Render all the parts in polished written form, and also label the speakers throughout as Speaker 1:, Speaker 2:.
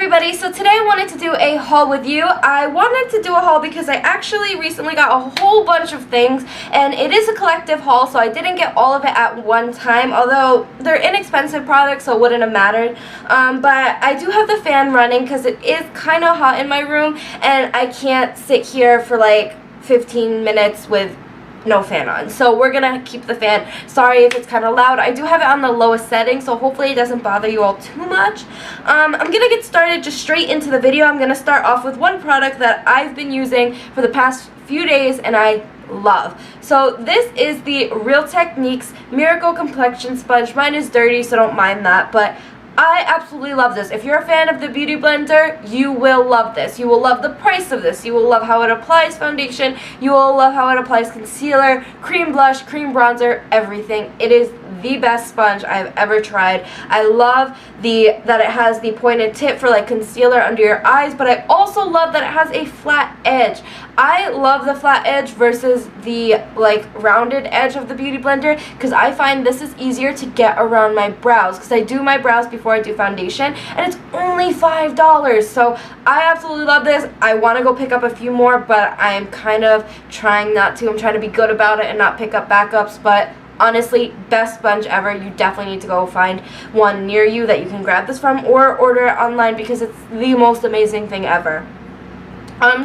Speaker 1: everybody, so today I wanted to do a haul with you. I wanted to do a haul because I actually recently got a whole bunch of things, and it is a collective haul, so I didn't get all of it at one time, although they're inexpensive products, so it wouldn't have mattered. But I do have the fan running because it is kind of hot in my room, and I can't sit here for like 15 minutes with no fan on, so we're gonna keep the fan. Sorry if it's kind of loud. I do have it on the lowest setting, so hopefully it doesn't bother you all too much. I'm gonna get started just straight into the video. I'm gonna start off with one product that I've been using for the past few days and I love. So this is the Real Techniques Miracle Complexion Sponge. Mine is dirty, so don't mind that, but I absolutely love this. If you're a fan of the Beauty Blender, you will love this. You will love the price of this. You will love how it applies foundation. You will love how it applies concealer, cream blush, cream bronzer, everything. It is the best sponge I've ever tried. I love that it has the pointed tip for like concealer under your eyes, but I also love that it has a flat edge. I love the flat edge versus the like rounded edge of the Beauty Blender because I find this is easier to get around my brows because I do my brows before I do foundation, and it's only $5. So I absolutely love this. I want to go pick up a few more, but I am kind of trying not to. I'm trying to be good about it and not pick up backups, but honestly, best sponge ever. You definitely need to go find one near you that you can grab this from or order it online because it's the most amazing thing ever.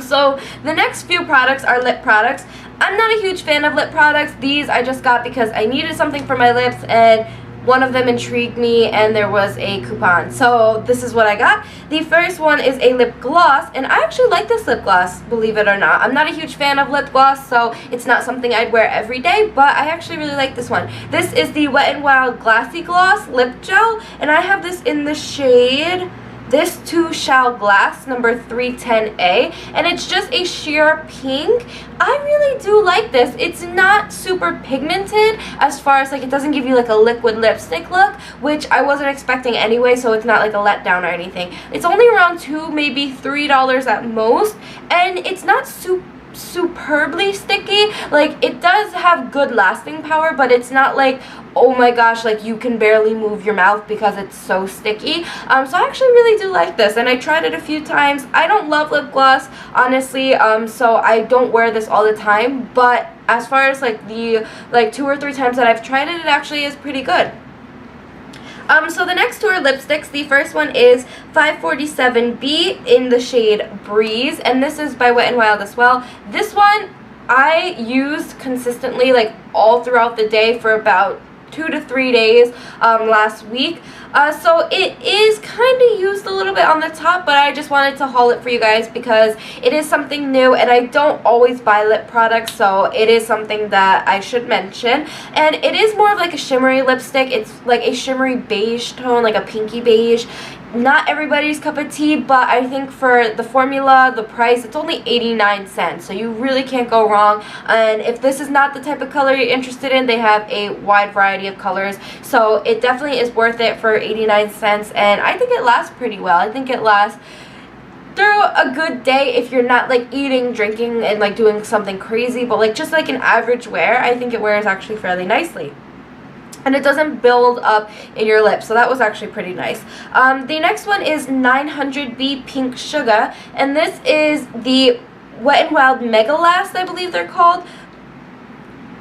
Speaker 1: So the next few products are lip products. I'm not a huge fan of lip products. These I just got because I needed something for my lips and one of them intrigued me and there was a coupon. So this is what I got. The first one is a lip gloss, and I actually like this lip gloss, believe it or not. I'm not a huge fan of lip gloss, so it's not something I'd wear every day, but I actually really like this one. This is the Wet n Wild Glassy Gloss Lip Gel, and I have this in the shade This Too Shall Glass, number 310A, and it's just a sheer pink. I really do like this. It's not super pigmented as far as like it doesn't give you like a liquid lipstick look, which I wasn't expecting anyway, so it's not like a letdown or anything. It's only around $2, maybe $3 at most, and it's not superbly sticky. Like, it does have good lasting power, but it's not like, oh my gosh, like you can barely move your mouth because it's so sticky. So I actually really do like this, and I tried it a few times. I don't love lip gloss, honestly, so I don't wear this all the time, but as far as like the 2 or 3 times that I've tried it, it actually is pretty good. So the next two are lipsticks. The first one is 547B in the shade Breeze, and this is by Wet n Wild as well. This one I used consistently like all throughout the day for about 2 to 3 days last week. So it is kind of used a little bit on the top, but I just wanted to haul it for you guys because it is something new, and I don't always buy lip products, so it is something that I should mention. And it is more of like a shimmery lipstick. It's like a shimmery beige tone, like a pinky beige. Not everybody's cup of tea, but I think for the formula, the price, it's only 89 cents, so you really can't go wrong. And if this is not the type of color you're interested in, they have a wide variety of colors, so it definitely is worth it for 89 cents, and I think it lasts pretty well. I think it lasts through a good day if you're not like eating, drinking, and like doing something crazy, but like just like an average wear, I think it wears actually fairly nicely. And it doesn't build up in your lips, so that was actually pretty nice. The next one is 900B Pink Sugar, and this is the Wet n Wild Mega Last, I believe they're called.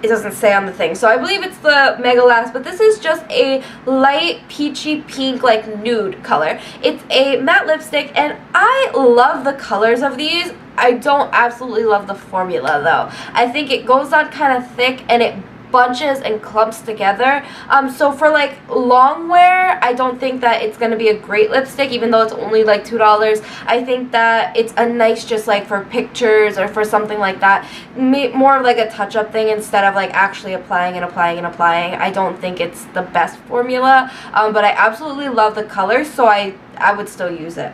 Speaker 1: It doesn't say on the thing, so I believe it's the Mega Last, but this is just a light peachy pink, like nude color. It's a matte lipstick, and I love the colors of these. I don't absolutely love the formula though. I think it goes on kind of thick and it bunches and clumps together. So for like long wear, I don't think that it's gonna be a great lipstick, even though it's only like $2. I think that it's a nice just like for pictures or for something like that, more of like a touch-up thing instead of like actually applying and applying and applying. I don't think it's the best formula, but I absolutely love the color, so I would still use it.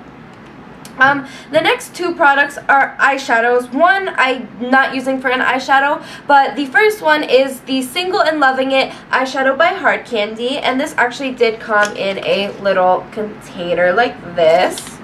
Speaker 1: The next two products are eyeshadows. One I'm not using for an eyeshadow, but the first one is the Single and Loving It eyeshadow by Hard Candy, and this actually did come in a little container like this.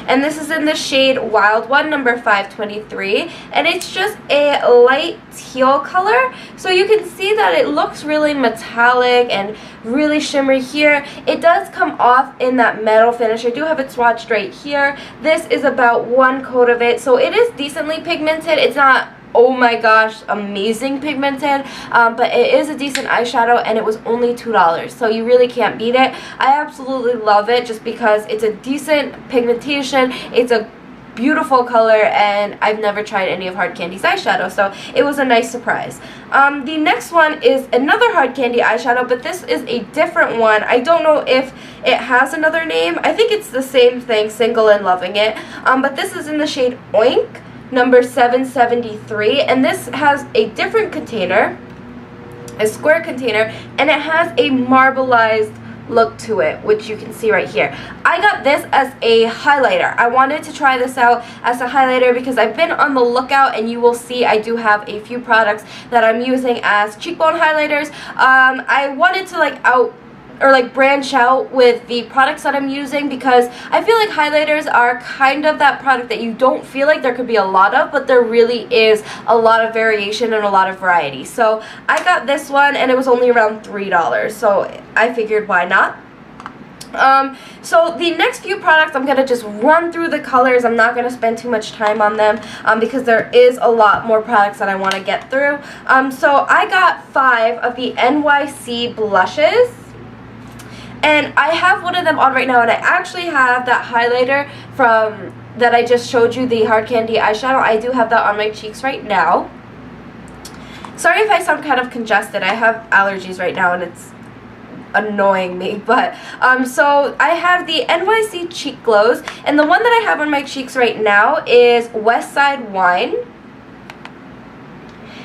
Speaker 1: and this is in the shade Wild One, number 523, and it's just a light teal color. So you can see that it looks really metallic and really shimmery here. It does come off in that metal finish. I do have it swatched right here. This is about one coat of it, so it is decently pigmented. It's not, oh my gosh, amazing pigmented, but it is a decent eyeshadow, and it was only $2, so you really can't beat it. I absolutely love it just because it's a decent pigmentation, it's a beautiful color, and I've never tried any of Hard Candy's eyeshadow, so it was a nice surprise. The next one is another Hard Candy eyeshadow, but this is a different one. I don't know if it has another name. I think it's the same thing, Single and Loving It, but this is in the shade Oink, number 773, and this has a different container, a square container, and it has a marbleized look to it, which you can see right here. I got this as a highlighter. I wanted to try this out as a highlighter because I've been on the lookout, and you will see I do have a few products that I'm using as cheekbone highlighters. I wanted to branch out with the products that I'm using because I feel like highlighters are kind of that product that you don't feel like there could be a lot of, but there really is a lot of variation and a lot of variety. So I got this one, and it was only around $3, so I figured why not. So the next few products, I'm going to just run through the colors. I'm not going to spend too much time on them because there is a lot more products that I want to get through. So I got 5 of the NYC blushes. And I have one of them on right now, and I actually have that highlighter from that I just showed you, the Hard Candy eyeshadow. I do have that on my cheeks right now. Sorry if I sound kind of congested. I have allergies right now, and it's annoying me. But so I have the NYC Cheek Glows, and the one that I have on my cheeks right now is West Side Wine.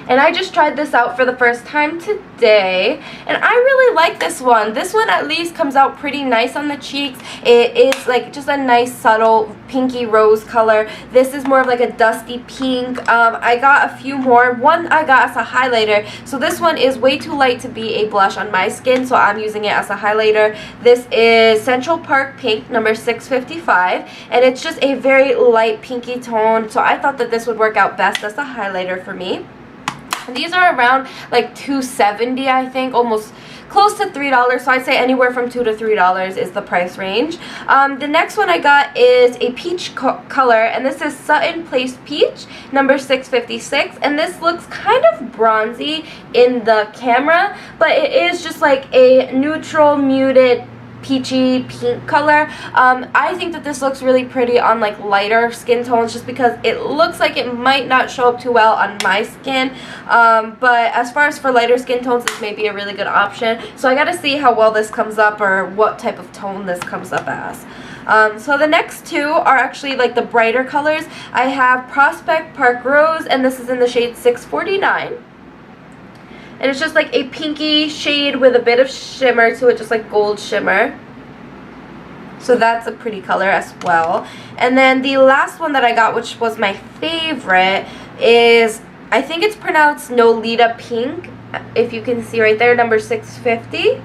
Speaker 1: And I just tried this out for the first time today, and I really like this one. This one at least comes out pretty nice on the cheeks. It is like just a nice subtle pinky rose color. This is more of like a dusty pink. I got a few more. One I got as a highlighter, so this one is way too light to be a blush on my skin, so I'm using it as a highlighter. This is Central Park Pink, number 655, and it's just a very light pinky tone, so I thought that this would work out best as a highlighter for me. And these are around like $2.70, I think, almost close to $3, so I'd say anywhere from $2 to $3 is the price range. The next one I got is a peach color, and this is Sutton Place Peach, number 656, and this looks kind of bronzy in the camera, but it is just like a neutral, muted, peachy pink color. I think that this looks really pretty on like lighter skin tones just because it looks like it might not show up too well on my skin, but as far as for lighter skin tones, this may be a really good option. So I gotta see how well this comes up or what type of tone this comes up as. So the next two are actually like the brighter colors. I have Prospect Park Rose, and this is in the shade 649. And it's just like a pinky shade with a bit of shimmer to it, just like gold shimmer. So that's a pretty color as well. And then the last one that I got, which was my favorite, is, I think it's pronounced Nolita Pink, if you can see right there, number 650.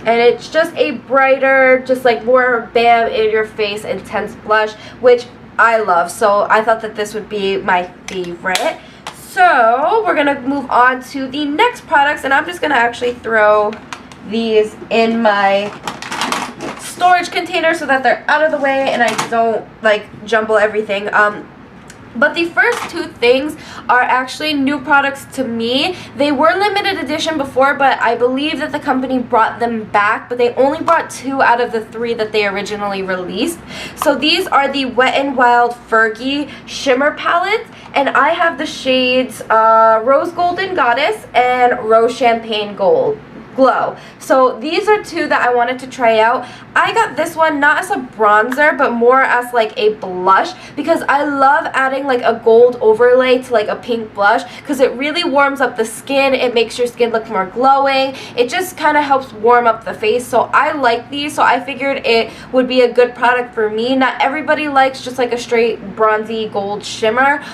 Speaker 1: And it's just a brighter, just like more bam in your face intense blush, which I love. So I thought that this would be my favorite. So we're going to move on to the next products, and I'm just going to actually throw these in my storage container so that they're out of the way and I don't like jumble everything. But the first two things are actually new products to me. They were limited edition before, but I believe that the company brought them back, but they only brought 2 out of the 3 that they originally released. So these are the Wet n Wild Fergie Shimmer Palettes, and I have the shades Rose Golden Goddess and Rose Champagne Gold Glow. So these are 2 that I wanted to try out. I got this one not as a bronzer, but more as like a blush, because I love adding like a gold overlay to like a pink blush, because it really warms up the skin. It makes your skin look more glowing. It just kind of helps warm up the face. So I like these, so I figured it would be a good product for me. Not everybody likes just like a straight bronzy gold shimmer,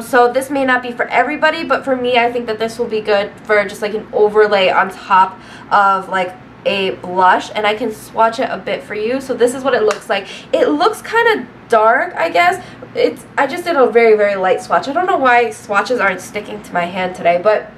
Speaker 1: so this may not be for everybody, but for me I think that this will be good for just like an overlay on top of like a blush, and I can swatch it a bit for you. So this is what it looks like. It looks kind of dark, I guess. I just did a very, very light swatch. I don't know why swatches aren't sticking to my hand today, but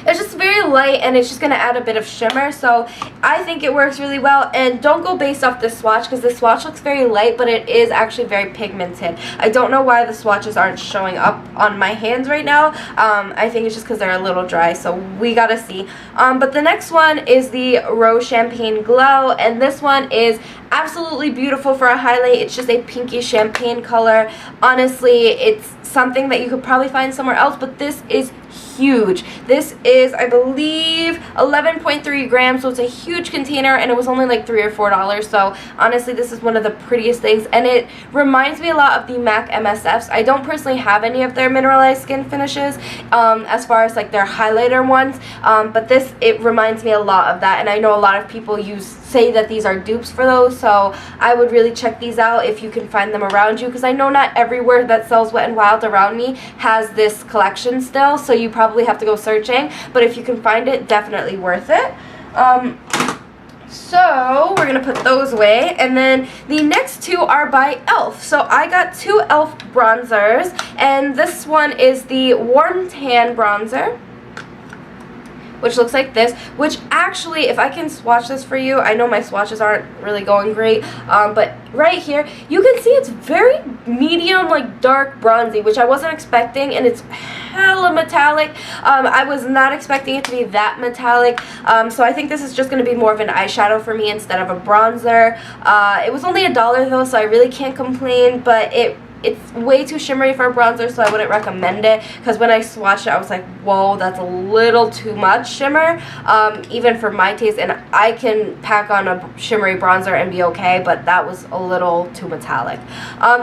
Speaker 1: it's just very light, and it's just going to add a bit of shimmer, so I think it works really well. And don't go based off the swatch, because the swatch looks very light, but it is actually very pigmented. I don't know why the swatches aren't showing up on my hands right now. I think it's just because they're a little dry, so we gotta see. But the next one is the Rose Champagne Glow, and this one is absolutely beautiful for a highlight. It's just a pinky champagne color. Honestly, it's something that you could probably find somewhere else, but this is huge. This is, I believe, 11.3 grams, so it's a huge container, and it was only like $3 or $4. So honestly, this is one of the prettiest things, and it reminds me a lot of the MAC MSFs. I don't personally have any of their mineralized skin finishes as far as like their highlighter ones, but this, it reminds me a lot of that, and I know a lot of people say that these are dupes for those, so I would really check these out if you can find them around you, because I know not everywhere that sells Wet n Wild around me has this collection still, so you probably have to go searching, but if you can find it, definitely worth it. So we're gonna put those away, and then the next two are by e.l.f. So I got two e.l.f. bronzers, and this one is the Warm Tan bronzer, which looks like this, which actually, if I can swatch this for you, I know my swatches aren't really going great, but right here, you can see it's very medium, like dark bronzy, which I wasn't expecting, and it's hella metallic. I was not expecting it to be that metallic, so I think this is just going to be more of an eyeshadow for me instead of a bronzer. It was only $1 though, so I really can't complain, but it's way too shimmery for a bronzer, so I wouldn't recommend it, because when I swatched it, I was like, whoa, that's a little too much shimmer, even for my taste, and I can pack on a shimmery bronzer and be okay, but that was a little too metallic.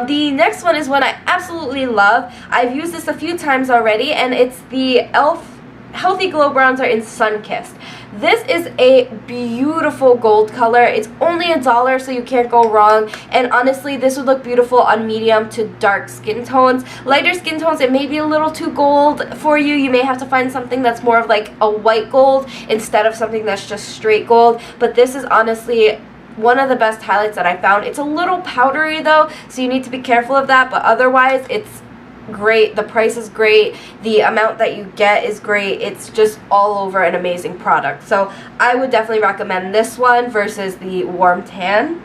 Speaker 1: The next one is one I absolutely love. I've used this a few times already, and it's the e.l.f. Healthy Glow Bronzer in Sunkissed. This is a beautiful gold color. It's only $1, so you can't go wrong. And honestly, this would look beautiful on medium to dark skin tones. Lighter skin tones, it may be a little too gold for you. You may have to find something that's more of like a white gold instead of something that's just straight gold. But this is honestly one of the best highlights that I found. It's a little powdery though, so you need to be careful of that. But otherwise, it's great. The price is great. The amount that you get is great. It's just all over an amazing product. So I would definitely recommend this one versus the Warm Tan.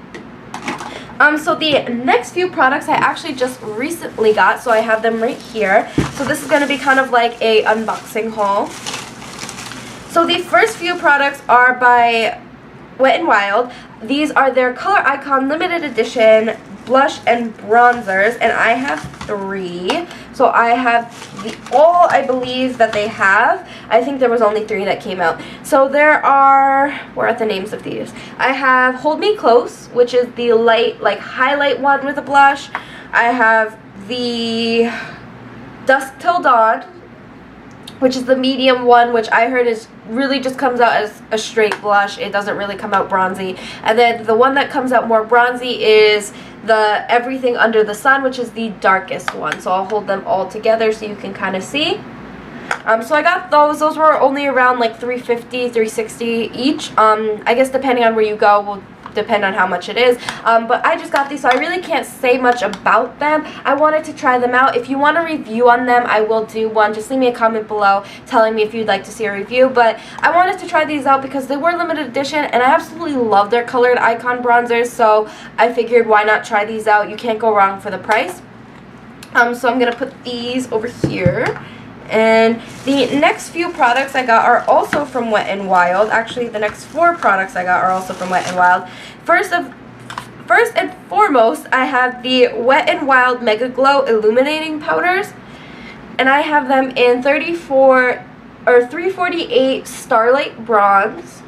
Speaker 1: So the next few products I actually just recently got, so I have them right here. So this is going to be kind of like a unboxing haul. So the first few products are by Wet n Wild. These are their Color Icon Limited Edition blush and bronzers, and I have 3. So I have all I believe that they have. I think there was only 3 that came out. So there are, where are the names of these? I have Hold Me Close, which is the light, like highlight one with a blush. I have the Dusk Till Dawn, which is the medium one, which I heard is really just comes out as a straight blush. It doesn't really come out bronzy. And then the one that comes out more bronzy is the Everything Under the Sun, which is the darkest one. So I'll hold them all together so you can kind of see. So I got those. Those were only around like $3.50, $3.60 each. I guess depending on where you go will depend on how much it is, but I just got these, so I really can't say much about them. I wanted to try them out. If you want a review on them, I will do one. Just leave me a comment below telling me if you'd like to see a review, but I wanted to try these out because they were limited edition, and I absolutely love their Colored Icon bronzers, so I figured why not try these out. You can't go wrong for the price. So I'm going to put these over here. And the next few products I got are also from Wet n Wild. Actually, the next 4 products I got are also from Wet n Wild. First and foremost, I have the Wet n Wild Mega Glow Illuminating Powders. And I have them in 348 Starlight Bronze,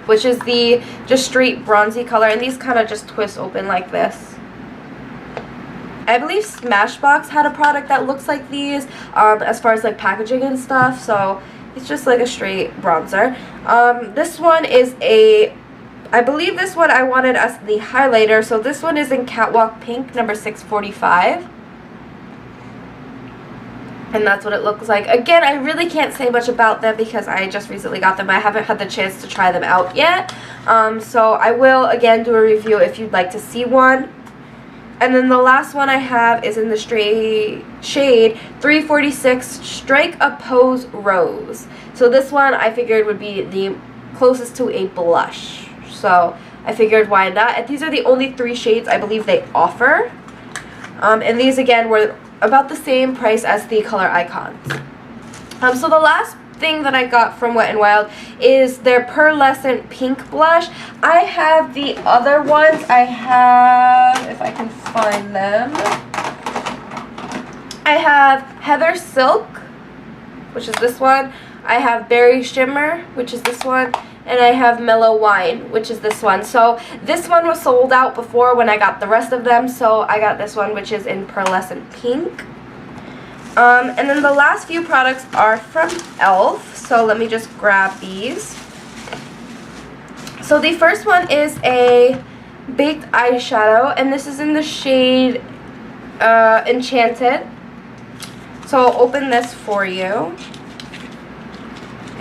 Speaker 1: which is the just straight bronzy color. And these kind of just twist open like this. I believe Smashbox had a product that looks like these as far as like packaging and stuff, so it's just like a straight bronzer. This one is I believe this one I wanted as the highlighter, so this one is in Catwalk Pink, number 645. And that's what it looks like. Again, I really can't say much about them because I just recently got them. I haven't had the chance to try them out yet. So I will, again, do a review if you'd like to see one. And then the last one I have is in the shade 346 Strike a Pose Rose. So this one I figured would be the closest to a blush. So I figured why not. And these are the only 3 shades I believe they offer. And these, again, were about the same price as the Color Icons. So the last thing that I got from Wet n Wild is their Pearlescent Pink Blush. I have the other ones. I have, if I can find them, I have Heather Silk, which is this one. I have Berry Shimmer, which is this one. And I have Mellow Wine, which is this one. So this one was sold out before when I got the rest of them. So I got this one, which is in Pearlescent Pink. And then the last few products are from e.l.f. So let me just grab these. So the first one is a baked eyeshadow. And this is in the shade Enchanted. So I'll open this for you.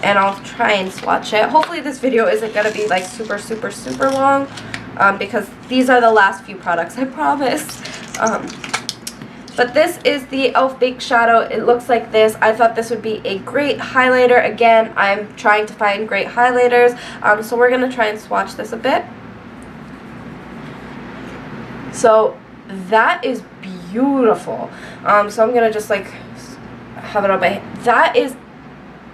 Speaker 1: And I'll try and swatch it. Hopefully this video isn't going to be like super long, because these are the last few products, I promise. But this is the e.l.f. Baked Shadow. It looks like this. I thought this would be a great highlighter. Again, I'm trying to find great highlighters, so we're going to try and swatch this a bit. So that is beautiful. So I'm going to just like have it on my hand. That is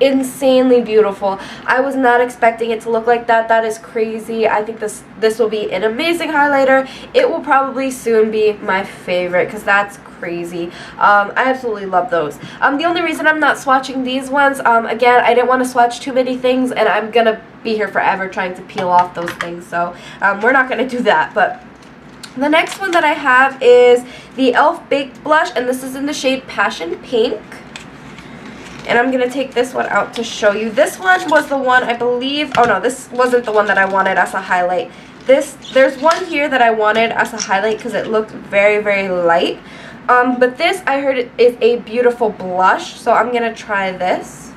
Speaker 1: insanely beautiful. I was not expecting it to look like that. That is crazy. I think this will be an amazing highlighter. It will probably soon be my favorite because that's crazy. I absolutely love those. The only reason I'm not swatching these ones, again, I didn't want to swatch too many things, and I'm gonna be here forever trying to peel off those things, so we're not gonna do that. But the next one that I have is the e.l.f. Baked Blush, and this is in the shade Passion Pink. And I'm going to take this one out to show you. This one was the one, I believe, oh no, this wasn't the one that I wanted as a highlight. There's one here that I wanted as a highlight because it looked very light. But this, I heard, it is a beautiful blush, so I'm going to try this.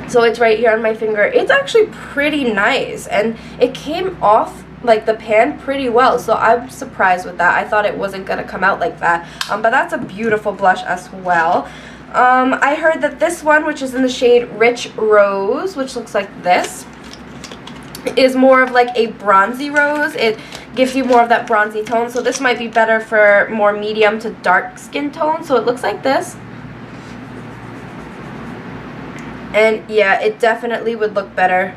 Speaker 1: So it's right here on my finger. It's actually pretty nice, and it came off like the pan pretty well, so I'm surprised with that. I thought it wasn't gonna come out like that, but that's a beautiful blush as well. I heard that this one, which is in the shade Rich Rose, which looks like this, is more of like a bronzy rose. It gives you more of that bronzy tone, so this might be better for more medium to dark skin tone. So it looks like this, and yeah, it definitely would look better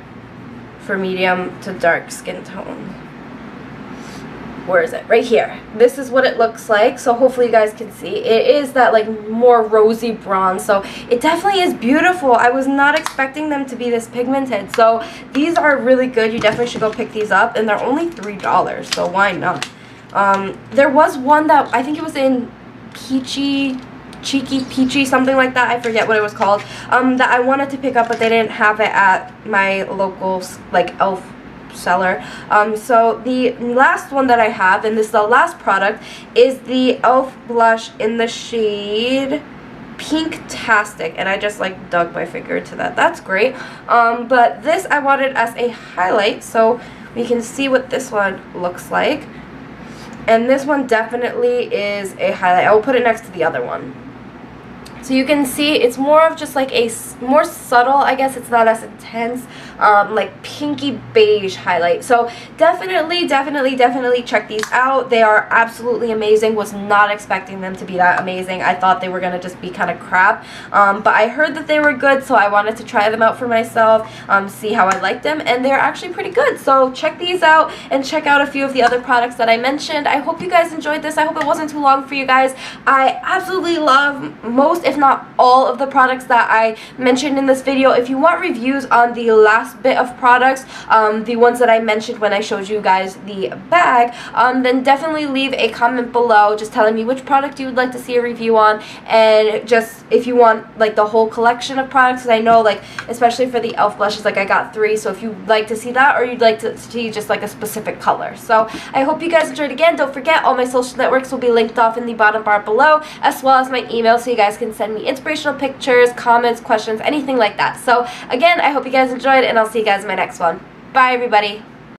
Speaker 1: for medium to dark skin tone. Where is it? Right here. This is what it looks like, so hopefully you guys can see. It is that like more rosy bronze, so it definitely is beautiful. I was not expecting them to be this pigmented, so these are really good. You definitely should go pick these up, and they're only $3, so why not? There was one that I think it was in Cheeky Peachy, something like that, I forget what it was called, that I wanted to pick up, but they didn't have it at my local like e.l.f. seller. So the last one that I have, and this is the last product, is the e.l.f. blush in the shade Pinktastic, and I just like dug my finger to that. That's great. But this I wanted as a highlight, so we can see what this one looks like. And this one definitely is a highlight. I will put it next to the other one. So you can see it's more of just like a more subtle, I guess it's not as intense, like pinky beige highlight. So definitely check these out. They are absolutely amazing. Was not expecting them to be that amazing. I thought they were going to just be kind of crap. But I heard that they were good, so I wanted to try them out for myself, see how I liked them, and they're actually pretty good. So check these out and check out a few of the other products that I mentioned. I hope you guys enjoyed this. I hope it wasn't too long for you guys. I absolutely love most, if not all, of the products that I mentioned in this video. If you want reviews on the last last bit of products, the ones that I mentioned when I showed you guys the bag, then definitely leave a comment below just telling me which product you would like to see a review on, and just if you want like the whole collection of products, because I know like especially for the e.l.f. blushes, like I got 3, so if you'd like to see that or you'd like to see just like a specific color. So I hope you guys enjoyed. Again, don't forget all my social networks will be linked off in the bottom bar below, as well as my email, so you guys can send me inspirational pictures, comments, questions, anything like that. So again, I hope you guys enjoyed, and I'll see you guys in my next one. Bye everybody.